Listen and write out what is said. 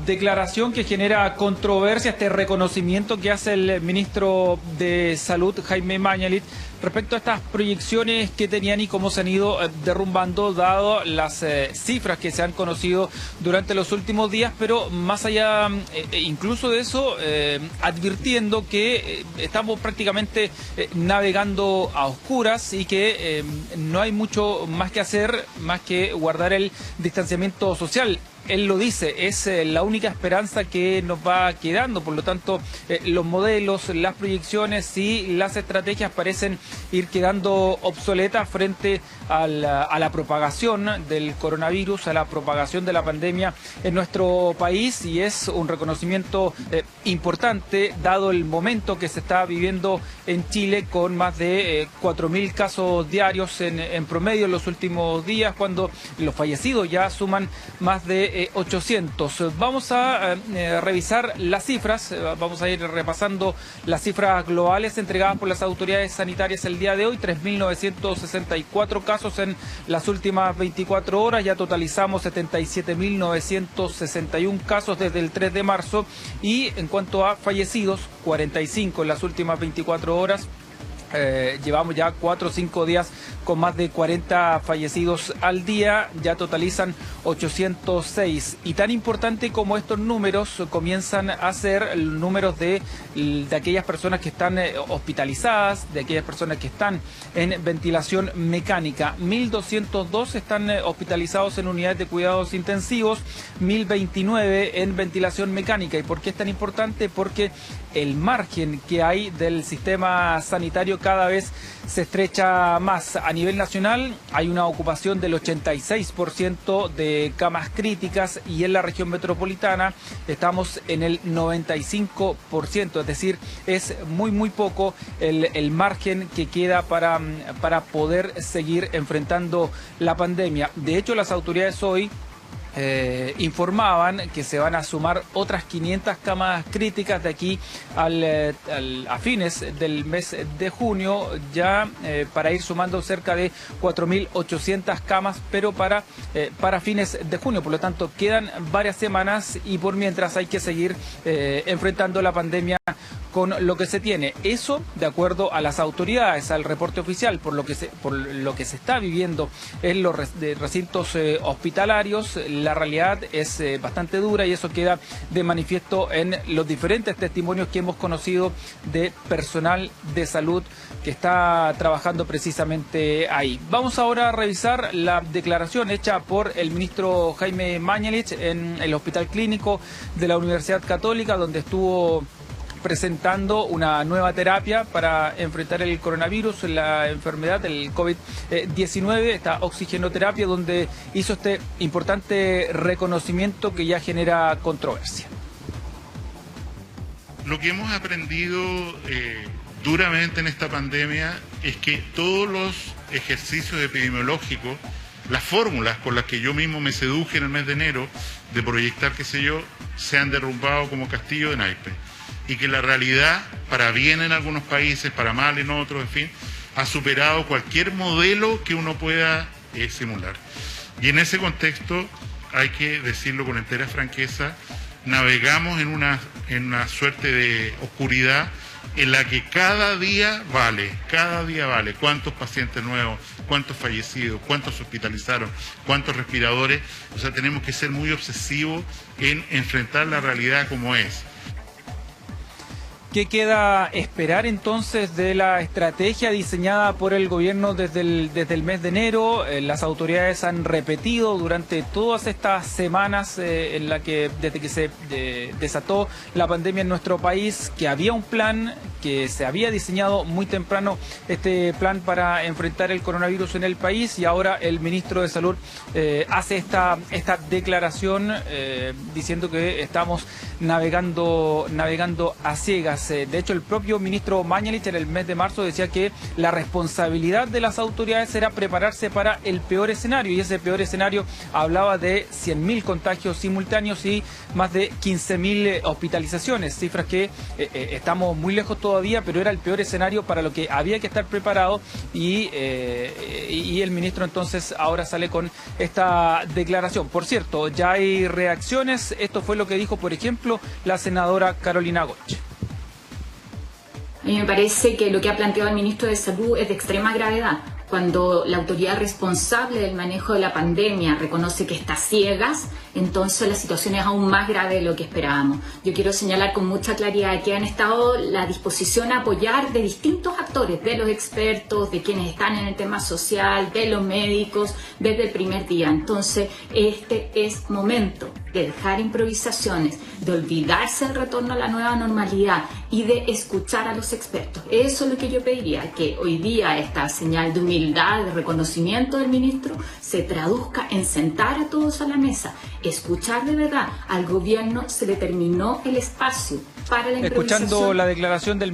Declaración que genera controversia, este reconocimiento que hace el ministro de Salud, Jaime Mañalich, respecto a estas proyecciones que tenían y cómo se han ido derrumbando, dado las cifras que se han conocido durante los últimos días, pero más allá incluso de eso, advirtiendo que estamos prácticamente navegando a oscuras y que no hay mucho más que hacer, más que guardar el distanciamiento social. Él lo dice, es la única esperanza que nos va quedando, por lo tanto los modelos, las proyecciones y las estrategias parecen ir quedando obsoletas frente a la propagación del coronavirus, a la propagación de la pandemia en nuestro país, y es un reconocimiento importante dado el momento que se está viviendo en Chile, con más de 4.000 casos diarios en promedio en los últimos días, cuando los fallecidos ya suman más de 800. Vamos a revisar las cifras, vamos a ir repasando las cifras globales entregadas por las autoridades sanitarias el día de hoy. 3.964 casos en las últimas 24 horas, ya totalizamos 77.961 casos desde el 3 de marzo y en cuanto a fallecidos, 45 en las últimas 24 horas. Llevamos ya 4 o 5 días con más de 40 fallecidos al día, ya totalizan 806. Y tan importante como estos números comienzan a ser números de aquellas personas que están hospitalizadas, de aquellas personas que están en ventilación mecánica. 1.202 están hospitalizados en unidades de cuidados intensivos, 1.029 en ventilación mecánica. ¿Y por qué es tan importante? Porque el margen que hay del sistema sanitario cada vez se estrecha más. A nivel nacional hay una ocupación del 86% de camas críticas y en la región metropolitana estamos en el 95%, es decir, es muy poco el margen que queda para poder seguir enfrentando la pandemia. De hecho, las autoridades hoy informaban que se van a sumar otras 500 camas críticas de aquí a fines del mes de junio, ya para ir sumando cerca de 4.800 camas, pero para fines de junio. Por lo tanto, quedan varias semanas y por mientras hay que seguir enfrentando la pandemia con lo que se tiene. Eso de acuerdo a las autoridades, al reporte oficial, por lo que se está viviendo en los recintos hospitalarios. La realidad es bastante dura y eso queda de manifiesto en los diferentes testimonios que hemos conocido de personal de salud que está trabajando precisamente ahí. Vamos ahora a revisar la declaración hecha por el ministro Jaime Mañalich en el Hospital Clínico de la Universidad Católica, donde estuvo presentando una nueva terapia para enfrentar el coronavirus, la enfermedad del COVID-19, esta oxigenoterapia, donde hizo este importante reconocimiento que ya genera controversia. Lo que hemos aprendido duramente en esta pandemia es que todos los ejercicios epidemiológicos, las fórmulas con las que yo mismo me seduje en el mes de enero de proyectar, qué sé yo, se han derrumbado como castillo de naipes. Y que la realidad, para bien en algunos países, para mal en otros, en fin, ha superado cualquier modelo que uno pueda simular. Y en ese contexto, hay que decirlo con entera franqueza, navegamos en una suerte de oscuridad en la que cada día vale cuántos pacientes nuevos, cuántos fallecidos, cuántos hospitalizaron, cuántos respiradores. O sea, tenemos que ser muy obsesivos en enfrentar la realidad como es. ¿Qué queda esperar entonces de la estrategia diseñada por el gobierno desde el mes de enero? Las autoridades han repetido durante todas estas semanas desde que se desató la pandemia en nuestro país, que había un plan, que se había diseñado muy temprano este plan para enfrentar el coronavirus en el país, y ahora el ministro de Salud hace esta declaración diciendo que estamos navegando a ciegas. días. De hecho, el propio ministro Mañalich en el mes de marzo decía que la responsabilidad de las autoridades era prepararse para el peor escenario, y ese peor escenario hablaba de 100.000 contagios simultáneos y más de 15.000 hospitalizaciones, cifras que estamos muy lejos todavía, pero era el peor escenario para lo que había que estar preparado, y el ministro entonces ahora sale con esta declaración. Por cierto, ya hay reacciones. Esto fue lo que dijo, por ejemplo, la senadora Carolina Goich. A mí me parece que lo que ha planteado el ministro de Salud es de extrema gravedad. Cuando la autoridad responsable del manejo de la pandemia reconoce que está ciegas, entonces la situación es aún más grave de lo que esperábamos. Yo quiero señalar con mucha claridad que han estado la disposición a apoyar de distintos actores, de los expertos, de quienes están en el tema social, de los médicos, desde el primer día. Entonces, este es momento de dejar improvisaciones, de olvidarse del retorno a la nueva normalidad y de escuchar a los expertos. Eso es lo que yo pediría, que hoy día esta señal de humildad, de reconocimiento del ministro, se traduzca en sentar a todos a la mesa, escuchar de verdad. Al gobierno se le terminó el espacio para la improvisación. Escuchando la declaración del